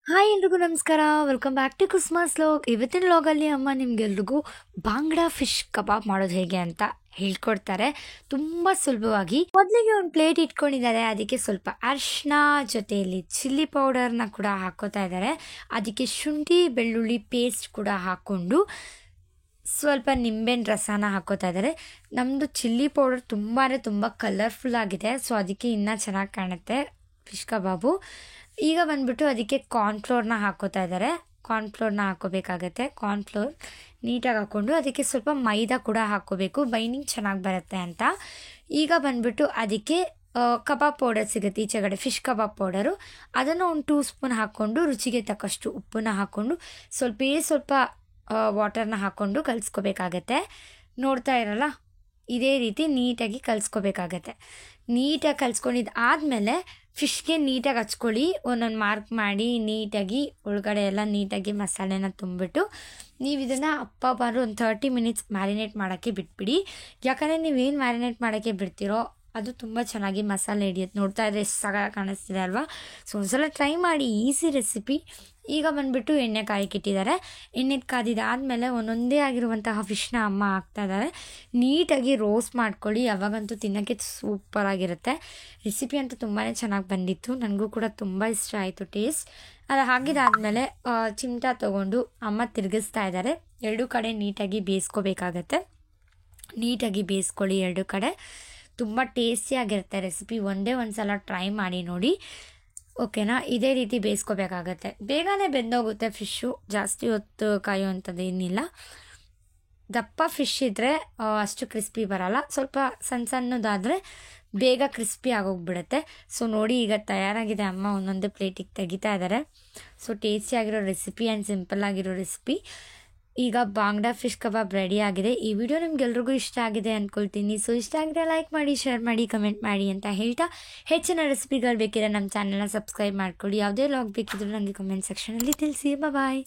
Hi ಎಲ್ರಿಗೂ ನಮಸ್ಕಾರ. Welcome back to Christmas log. ಇವತ್ತಿನ ಲಾಗಲ್ಲಿ ಅಮ್ಮ ನಿಮಗೆಲ್ರಿಗೂ ಬಾಂಗ್ಡಾ ಫಿಶ್ ಕಬಾಬ್ ಮಾಡೋದು ಹೇಗೆ ಅಂತ ಹೇಳ್ಕೊಡ್ತಾರೆ ತುಂಬ ಸುಲಭವಾಗಿ. ಮೊದಲಿಗೆ ಒಂದು ಪ್ಲೇಟ್ ಇಟ್ಕೊಂಡಿದ್ದಾರೆ. ಅದಕ್ಕೆ ಸ್ವಲ್ಪ ಅರಿಶಿನ ಜೊತೆಯಲ್ಲಿ ಚಿಲ್ಲಿ ಪೌಡರ್ನ ಕೂಡ ಹಾಕೋತಾ ಇದ್ದಾರೆ. ಅದಕ್ಕೆ ಶುಂಠಿ ಬೆಳ್ಳುಳ್ಳಿ ಪೇಸ್ಟ್ ಕೂಡ ಹಾಕ್ಕೊಂಡು ಸ್ವಲ್ಪ ನಿಂಬೆಹಣ್ಣು ರಸನ ಹಾಕೋತಾ ಇದ್ದಾರೆ. ನಮ್ಮದು ಚಿಲ್ಲಿ ಪೌಡರ್ ತುಂಬ ಕಲರ್ಫುಲ್ ಆಗಿದೆ, ಸೊ ಅದಕ್ಕೆ ಇನ್ನೂ ಚೆನ್ನಾಗಿ ಕಾಣುತ್ತೆ ಫಿಶ್ ಕಬಾಬು. ಈಗ ಬಂದ್ಬಿಟ್ಟು ಅದಕ್ಕೆ ಕಾರ್ನ್ಫ್ಲೋರ್ನ ಹಾಕೋತಾ ಇದ್ದಾರೆ. ಕಾರ್ನ್ಫ್ಲೋರ್ನ ಹಾಕೋಬೇಕಾಗತ್ತೆ. ಕಾರ್ನ್ಫ್ಲೋರ್ ನೀಟಾಗಿ ಹಾಕ್ಕೊಂಡು ಅದಕ್ಕೆ ಸ್ವಲ್ಪ ಮೈದಾ ಕೂಡ ಹಾಕ್ಕೋಬೇಕು, ಬೈಂಡಿಂಗ್ ಚೆನ್ನಾಗಿ ಬರುತ್ತೆ ಅಂತ. ಈಗ ಬಂದ್ಬಿಟ್ಟು ಅದಕ್ಕೆ ಕಬಾಬ್ ಪೌಡರ್ ಸಿಗುತ್ತೆ ಈಚೆಗಡೆ, ಫಿಶ್ ಕಬಾಬ್ ಪೌಡರು. ಅದನ್ನು ಒಂದು 2 ಸ್ಪೂನ್ ಹಾಕ್ಕೊಂಡು ರುಚಿಗೆ ತಕ್ಕಷ್ಟು ಉಪ್ಪನ್ನ ಹಾಕ್ಕೊಂಡು ಸ್ವಲ್ಪ ವಾಟರ್ನ ಹಾಕ್ಕೊಂಡು ಕಲಿಸ್ಕೋಬೇಕಾಗತ್ತೆ. ನೋಡ್ತಾ ಇರಲ್ಲ, ಇದೇ ರೀತಿ ನೀಟಾಗಿ ಕಲಿಸ್ಕೋಬೇಕಾಗತ್ತೆ. ನೀಟಾಗಿ ಕಲಿಸ್ಕೊಂಡಿದ್ದು ಆದಮೇಲೆ ಫಿಶ್ಗೆ ನೀಟಾಗಿ ಹಚ್ಕೊಳ್ಳಿ. ಒಂದೊಂದು ಮಾರ್ಕ್ ಮಾಡಿ ನೀಟಾಗಿ ಒಳಗಡೆ ಎಲ್ಲ ನೀಟಾಗಿ ಮಸಾಲೆನ ತುಂಬಿಬಿಟ್ಟು ನೀವು ಇದನ್ನು ಬಂದು ಒಂದು 30 ಮಿನಿಟ್ಸ್ ಮ್ಯಾರಿನೇಟ್ ಮಾಡೋಕ್ಕೆ ಬಿಟ್ಬಿಡಿ. ಯಾಕಂದರೆ ನೀವೇನು ಮ್ಯಾರಿನೇಟ್ ಮಾಡೋಕ್ಕೆ ಬಿಡ್ತೀರೋ ಅದು ತುಂಬ ಚೆನ್ನಾಗಿ ಮಸಾಲೆ ಹಿಡಿಯುತ್ತೆ. ನೋಡ್ತಾ ಇದ್ರೆ ಎಷ್ಟು ಸಾಗ ಕಾಣಿಸ್ತಿದೆ ಅಲ್ವಾ? ಸೊ ಒಂದ್ಸಲ ಟ್ರೈ ಮಾಡಿ, ಈಸಿ ರೆಸಿಪಿ. ಈಗ ಬಂದುಬಿಟ್ಟು ಎಣ್ಣೆ ಕಾಯಕ್ಕಿಟ್ಟಿದ್ದಾರೆ. ಎಣ್ಣೆ ಕಾದಿದ್ದಾದಮೇಲೆ ಒಂದೊಂದೇ ಆಗಿರುವಂತಹ ಫಿಶ್ನ ಅಮ್ಮ ಹಾಕ್ತಾಯಿದ್ದಾರೆ. ನೀಟಾಗಿ ರೋಸ್ಟ್ ಮಾಡ್ಕೊಳ್ಳಿ, ಅವಾಗಂತೂ ತಿನ್ನೋಕ್ಕೆ ಸೂಪರಾಗಿರುತ್ತೆ. ರೆಸಿಪಿ ಅಂತೂ ತುಂಬಾ ಚೆನ್ನಾಗಿ ಬಂದಿತ್ತು, ನನಗೂ ಕೂಡ ತುಂಬ ಇಷ್ಟ ಆಯಿತು ಟೇಸ್ಟ್. ಅದು ಹಾಕಿದಾದಮೇಲೆ ಚಿಮಟ ತೊಗೊಂಡು ಅಮ್ಮ ತಿರುಗಿಸ್ತಾ ಇದ್ದಾರೆ. ಎರಡೂ ಕಡೆ ನೀಟಾಗಿ ಬೇಯಿಸ್ಕೋಬೇಕಾಗತ್ತೆ. ನೀಟಾಗಿ ಬೇಯಿಸ್ಕೊಳ್ಳಿ ಎರಡೂ ಕಡೆ. ತುಂಬ ಟೇಸ್ಟಿಯಾಗಿರುತ್ತೆ ರೆಸಿಪಿ. ಒಂದೇ ಒಂದು ಸಲ ಟ್ರೈ ಮಾಡಿ ನೋಡಿ, ಓಕೆನಾ? ಇದೇ ರೀತಿ ಬೇಯಿಸ್ಕೋಬೇಕಾಗತ್ತೆ. ಬೇಗನೆ ಬೆಂದೋಗುತ್ತೆ ಫಿಶ್ಶು, ಜಾಸ್ತಿ ಹೊತ್ತು ಕಾಯುವಂಥದ್ದು ಏನಿಲ್ಲ. ದಪ್ಪ ಫಿಶ್ ಇದ್ದರೆ ಅಷ್ಟು ಕ್ರಿಸ್ಪಿ ಬರಲ್ಲ, ಸ್ವಲ್ಪ ಸಣ್ಣದಾದರೆ ಬೇಗ ಕ್ರಿಸ್ಪಿ ಆಗೋಗ್ಬಿಡುತ್ತೆ. ಸೊ ನೋಡಿ, ಈಗ ತಯಾರಾಗಿದೆ. ಅಮ್ಮ ಒಂದೊಂದೇ ಪ್ಲೇಟಿಗೆ ತೆಗಿತಾ ಇದ್ದಾರೆ. ಸೊ ಟೇಸ್ಟಿಯಾಗಿರೋ ರೆಸಿಪಿ ಆ್ಯಂಡ್ ಸಿಂಪಲ್ ಆಗಿರೋ ರೆಸಿಪಿ. ಈಗ ಬಾಂಗ್ಡಾ ಫಿಶ್ ಕಬಾಬ್ ರೆಡಿ ಆಗಿದೆ. ಈ ವಿಡಿಯೋ ನಿಮ್ಗೆಲ್ರಿಗೂ ಇಷ್ಟ ಆಗಿದೆ ಅಂದ್ಕೊಳ್ತೀನಿ. ಸೊ ಇಷ್ಟ ಆಗಿದ್ರೆ ಲೈಕ್ ಮಾಡಿ, ಶೇರ್ ಮಾಡಿ, ಕಮೆಂಟ್ ಮಾಡಿ ಅಂತ ಹೇಳ್ತಾ, ಹೆಚ್ಚಿನ ರೆಸಿಪಿಗಳು ಬೇಕಿದ್ರೆ ನಮ್ಮ ಚಾನಲ್ನ ಸಬ್ಸ್ಕ್ರೈಬ್ ಮಾಡ್ಕೊಳ್ಳಿ. ಯಾವುದೇ ಲಾಗ್ ಬೇಕಿದ್ರು ನನಗೆ ಕಮೆಂಟ್ ಸೆಕ್ಷನಲ್ಲಿ ತಿಳಿಸಿ. ಬಾಯ್.